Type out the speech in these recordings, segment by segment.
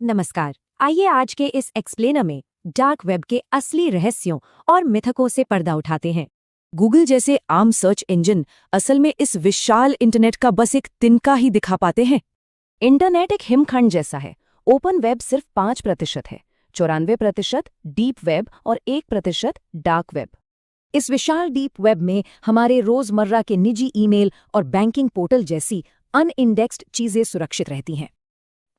नमस्कार। आइए आज के इस एक्सप्लेनर में डार्क वेब के असली रहस्यों और मिथकों से पर्दा उठाते हैं। गूगल जैसे आम सर्च इंजन असल में इस विशाल इंटरनेट का बस एक तिनका ही दिखा पाते हैं। इंटरनेट एक हिमखंड जैसा है। ओपन वेब सिर्फ 5% है, 94% डीप वेब और 1% डार्क वेब। इस विशाल डीप वेब में हमारे रोजमर्रा के निजी ईमेल और बैंकिंग पोर्टल जैसी अनइंडेक्स्ड चीजें सुरक्षित रहती हैं।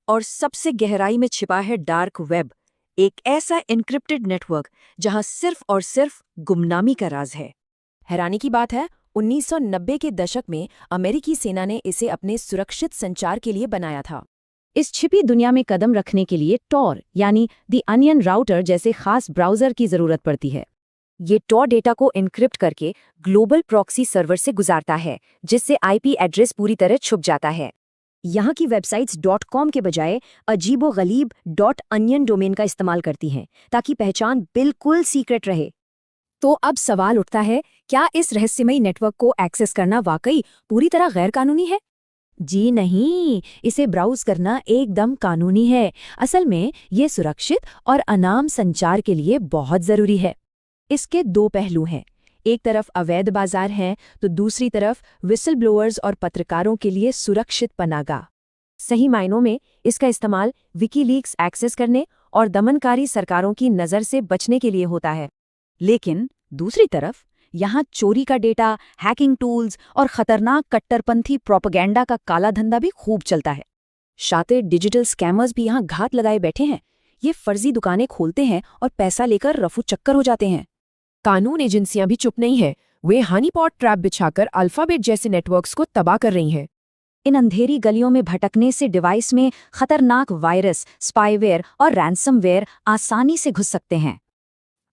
और सबसे गहराई में छिपा है डार्क वेब, एक ऐसा एन्क्रिप्टेड नेटवर्क जहां सिर्फ और सिर्फ गुमनामी का राज है। हैरानी की बात है, 1990 के दशक में अमेरिकी सेना ने इसे अपने सुरक्षित संचार के लिए बनाया था। इस छिपी दुनिया में कदम रखने के लिए टॉर यानी द अनियन राउटर जैसे खास ब्राउजर की जरूरत पड़ती है। ये टॉर डेटा को एन्क्रिप्ट करके ग्लोबल प्रॉक्सी सर्वर से गुजारता है, जिससे आईपी एड्रेस पूरी तरह छुप जाता है। यहाँ की वेबसाइट्स .com के बजाय अजीबोगरीब .onion डोमेन का इस्तेमाल करती हैं, ताकि पहचान बिल्कुल सीक्रेट रहे। तो अब सवाल उठता है, क्या इस रहस्यमयी नेटवर्क को एक्सेस करना वाकई पूरी तरह गैर कानूनी है? जी नहीं, इसे ब्राउज करना एकदम कानूनी है। असल में ये सुरक्षित और अनाम संचार के लिए बहुत जरूरी है। इसके दो पहलू हैं। एक तरफ अवैध बाजार हैं, तो दूसरी तरफ विसल ब्लोअर्स और पत्रकारों के लिए सुरक्षित पनागा। सही मायनों में इसका इस्तेमाल विकीलीक्स एक्सेस करने और दमनकारी सरकारों की नज़र से बचने के लिए होता है। लेकिन दूसरी तरफ यहाँ चोरी का डेटा, हैकिंग टूल्स और खतरनाक कट्टरपंथी प्रोपेगेंडा का काला धंधा भी खूब चलता है। शातिर डिजिटल स्कैमर्स भी यहाँ घात लगाए बैठे हैं। ये फर्जी दुकानें खोलते हैं और पैसा लेकर रफू चक्कर हो जाते हैं। कानून एजेंसियां भी चुप नहीं है। वे हनीपॉट ट्रैप बिछाकर अल्फाबेट जैसे नेटवर्क्स को तबाह कर रही हैं। इन अंधेरी गलियों में भटकने से डिवाइस में खतरनाक वायरस, स्पाईवेयर और रैंसमवेयर आसानी से घुस सकते हैं।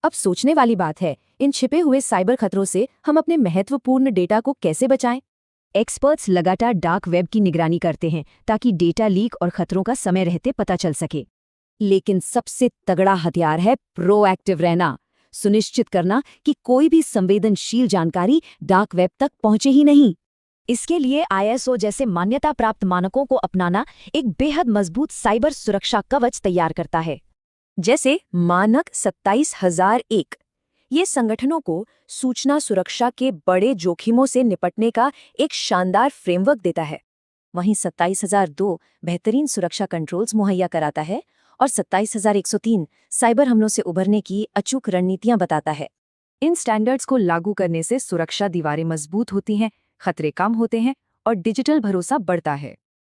अब सोचने वाली बात है, इन छिपे हुए साइबर खतरों से हम अपने महत्वपूर्ण डेटा को कैसे बचाएं? एक्सपर्ट्स लगातार डार्क वेब की निगरानी करते हैं, ताकि डेटा लीक और खतरों का समय रहते पता चल सके। लेकिन सबसे तगड़ा हथियार है प्रोएक्टिव रहना। सुनिश्चित करना कि कोई भी संवेदनशील जानकारी डार्क वेब तक पहुंचे ही नहीं। इसके लिए ISO जैसे मान्यता प्राप्त मानकों को अपनाना एक बेहद मजबूत साइबर सुरक्षा कवच तैयार करता है। जैसे मानक 27001, ये संगठनों को सूचना सुरक्षा के बड़े जोखिमों से निपटने का एक शानदार फ्रेमवर्क देता है। वहीं 27002 बेहतरीन सुरक्षा कंट्रोल्स मुहैया कराता है और 27103 साइबर हमलों से उभरने की अचूक रणनीतियां बताता है। इन स्टैंडर्ड्स को लागू करने से सुरक्षा दीवारें मजबूत होती हैं, खतरे कम होते हैं और डिजिटल भरोसा बढ़ता है।